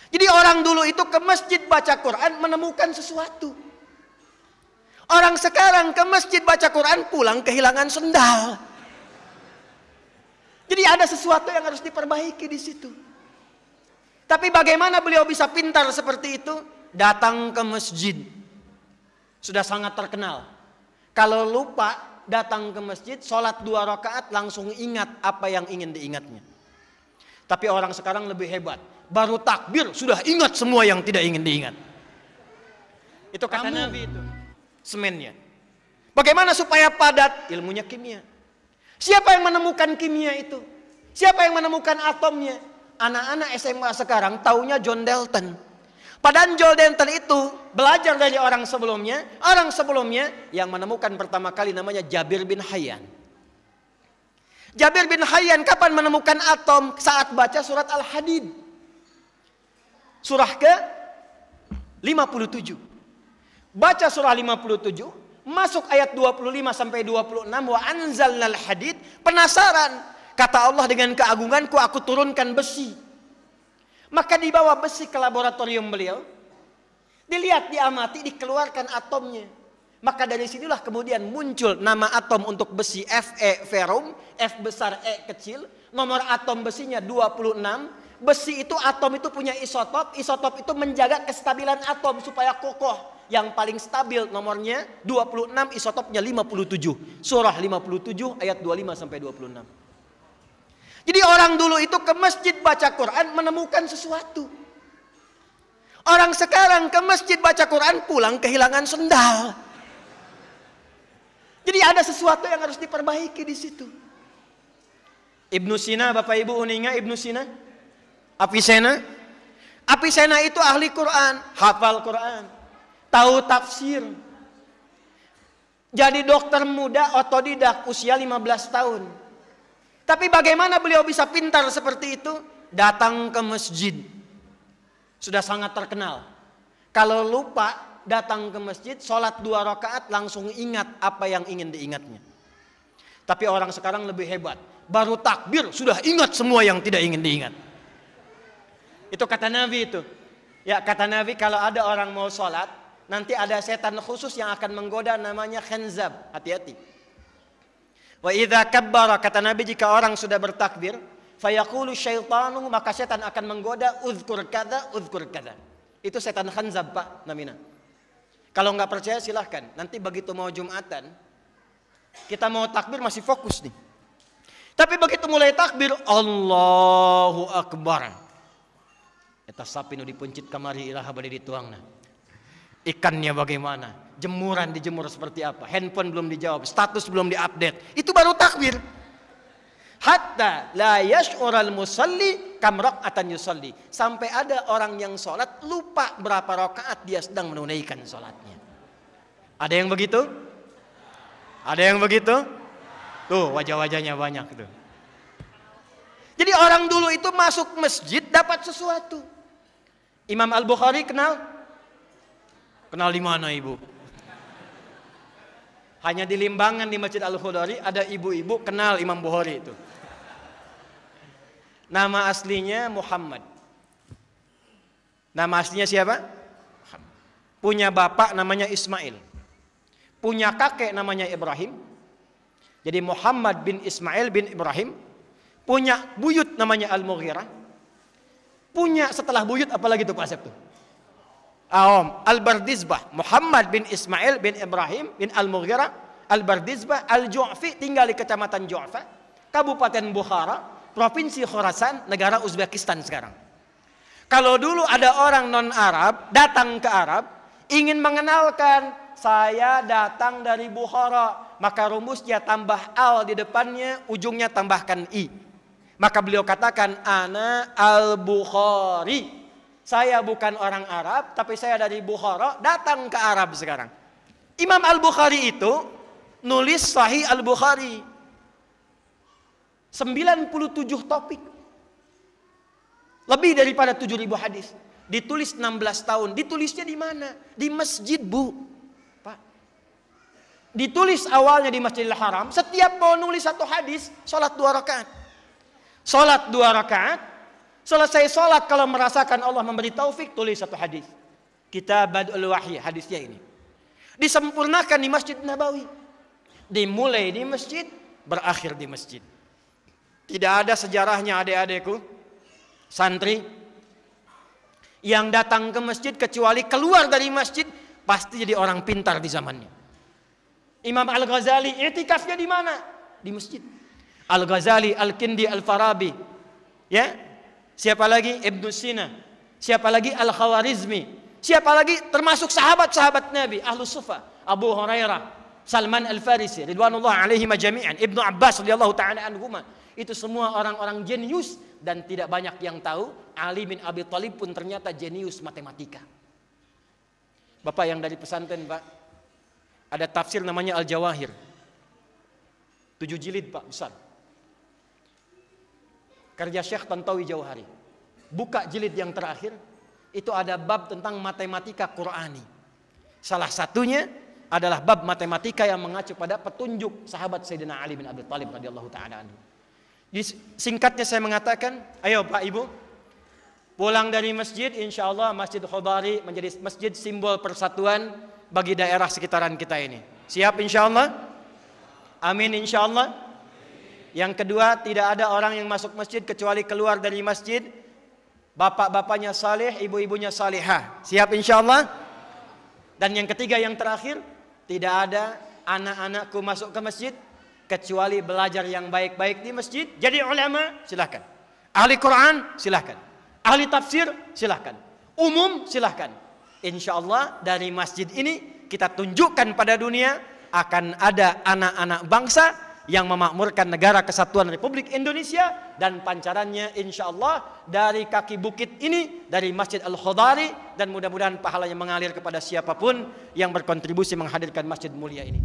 Jadi orang dulu itu ke masjid baca Quran menemukan sesuatu. Orang sekarang ke masjid baca Quran pulang kehilangan sendal. Jadi ada sesuatu yang harus diperbaiki di situ. Tapi bagaimana beliau bisa pintar seperti itu? Datang ke masjid. Sudah sangat terkenal. Kalau lupa datang ke masjid, sholat 2 rakaat langsung ingat apa yang ingin diingatnya. Tapi orang sekarang lebih hebat. Baru takbir sudah ingat semua yang tidak ingin diingat. Itu kata Nabi itu. Semennya. Bagaimana supaya padat? Ilmunya kimia. Siapa yang menemukan kimia itu? Siapa yang menemukan atomnya? Anak-anak SMA sekarang taunya John Dalton. Padahal John Dalton itu belajar dari orang sebelumnya. Orang sebelumnya yang menemukan pertama kali namanya Jabir bin Hayyan. Jabir bin Hayyan kapan menemukan atom? Saat baca surat Al-Hadid. Surah ke 57. Baca surah 57, masuk ayat 25 sampai 26, wa anzalnal hadid, penasaran. Kata Allah, dengan keagunganku aku turunkan besi. Maka dibawa besi ke laboratorium beliau. Dilihat, diamati, dikeluarkan atomnya. Maka dari sinilah kemudian muncul nama atom untuk besi Fe ferrum, F besar E kecil, nomor atom besinya 26. Besi itu, atom itu punya isotop. Isotop itu menjaga kestabilan atom supaya kokoh. Yang paling stabil nomornya 26, isotopnya 57. Surah 57 ayat 25 sampai 26. Jadi orang dulu itu ke masjid baca Quran menemukan sesuatu. Orang sekarang ke masjid baca Quran pulang kehilangan sendal. Jadi ada sesuatu yang harus diperbaiki di situ. Ibnu Sina, Bapak Ibu uninga Ibnu Sina? Avicenna? Avicenna itu ahli Quran, hafal Quran, tahu tafsir. Jadi dokter muda otodidak usia 15 tahun. Tapi bagaimana beliau bisa pintar seperti itu? Datang ke masjid. Sudah sangat terkenal. Kalau lupa datang ke masjid, sholat 2 rakaat langsung ingat apa yang ingin diingatnya. Tapi orang sekarang lebih hebat. Baru takbir sudah ingat semua yang tidak ingin diingat. Itu kata Nabi itu. Ya, kata Nabi, kalau ada orang mau sholat, nanti ada setan khusus yang akan menggoda, namanya khanzab. Hati-hati. Wa idza kabbara, kata Nabi, jika orang sudah bertakbir, fayaqulu syaitanu, maka setan akan menggoda, uzkur kada, uzkur kada. Itu setan khanzab, Pak Namina. Kalau nggak percaya silahkan. Nanti begitu mau Jumatan, kita mau takbir masih fokus nih. Tapi begitu mulai takbir, Allahu Akbar. Eta sapi nu dipencit kamari ilaha bade dituangna. Ikannya bagaimana? Jemuran dijemur seperti apa? Handphone belum dijawab, status belum diupdate. Itu baru takbir. Hatta la yash'ural musalli kam raka'atan yusalli. Sampai ada orang yang sholat lupa berapa rakaat dia sedang menunaikan sholatnya. Ada yang begitu? Ada yang begitu? Tuh wajah-wajahnya banyak tuh. Jadi orang dulu itu masuk masjid dapat sesuatu. Imam Al-Bukhari kenal? Kenal di mana ibu? Hanya di Limbangan di Masjid Al-Khudari ada ibu-ibu kenal Imam Bukhari itu. Nama aslinya Muhammad. Nama aslinya siapa? Muhammad. Punya bapak namanya Ismail. Punya kakek namanya Ibrahim. Jadi Muhammad bin Ismail bin Ibrahim. Punya buyut namanya Al-Mughirah. Punya setelah buyut apalagi tuh Pak Asep tuh? Al-Bardizbah. Muhammad bin Ismail bin Ibrahim bin Al-Mughirah Al-Bardizbah Al-Ju'fi, tinggal di kecamatan Ju'fa, Kabupaten Bukhara, Provinsi Khorasan, negara Uzbekistan sekarang. Kalau dulu ada orang non-Arab datang ke Arab ingin mengenalkan, saya datang dari Bukhara, maka rumusnya tambah al di depannya, ujungnya tambahkan i. Maka beliau katakan, ana al-Bukhari. Saya bukan orang Arab, tapi saya dari Bukhara, datang ke Arab sekarang. Imam Al-Bukhari itu nulis Sahih Al-Bukhari. 97 topik. Lebih daripada 7.000 hadis. Ditulis 16 tahun. Ditulisnya di mana? Di masjid, Bu. Pak. Ditulis awalnya di Masjidil Haram. Setiap mau nulis satu hadis, sholat 2 rakaat. Sholat 2 rakaat, Selesai sholat kalau merasakan Allah memberi taufik, tulis satu hadis. Kitab Badul Wahyi, hadisnya ini. Disempurnakan di Masjid Nabawi. Dimulai di masjid, berakhir di masjid. Tidak ada sejarahnya adik-adikku, santri, yang datang ke masjid kecuali keluar dari masjid pasti jadi orang pintar di zamannya. Imam Al-Ghazali i'tikafnya di mana? Di masjid. Al-Ghazali, Al-Kindi, Al-Farabi. Ya. Siapa lagi? Ibnu Sina. Siapa lagi? Al-Khawarizmi. Siapa lagi? Termasuk sahabat-sahabat Nabi, Ahlus Sufa, Abu Hurairah, Salman Al-Farisi, ridwanullah alaihim jami'an, Ibnu Abbas radhiyallahu taala anhuma. Itu semua orang-orang jenius dan tidak banyak yang tahu Ali bin Abi Thalib pun ternyata jenius matematika. Bapak yang dari pesantren, Pak, ada tafsir namanya Al-Jawahir. 7 jilid, Pak, besar. Karya Syekh Tantawi Jauhari. Buka jilid yang terakhir, itu ada bab tentang matematika Qur'ani. Salah satunya adalah bab matematika yang mengacu pada petunjuk sahabat Sayyidina Ali bin Abi Thalib radhiyallahu taala anhu. Singkatnya saya mengatakan, ayo Pak Ibu, pulang dari masjid, insya Allah Masjid Khudari menjadi masjid simbol persatuan bagi daerah sekitaran kita ini. Siap insya Allah? Amin insya Allah. Yang kedua, tidak ada orang yang masuk masjid kecuali keluar dari masjid bapak-bapaknya saleh, ibu-ibunya salihah. Siap insya Allah. Dan yang ketiga, yang terakhir, tidak ada anak-anakku masuk ke masjid kecuali belajar yang baik-baik di masjid. Jadi ulama, silahkan. Ahli Quran, silahkan. Ahli tafsir, silahkan. Umum, silahkan. Insya Allah dari masjid ini kita tunjukkan pada dunia akan ada anak-anak bangsa yang memakmurkan negara kesatuan Republik Indonesia, dan pancarannya insya Allah dari kaki bukit ini, dari Masjid Al-Khudari, dan mudah-mudahan pahalanya mengalir kepada siapapun yang berkontribusi menghadirkan masjid mulia ini.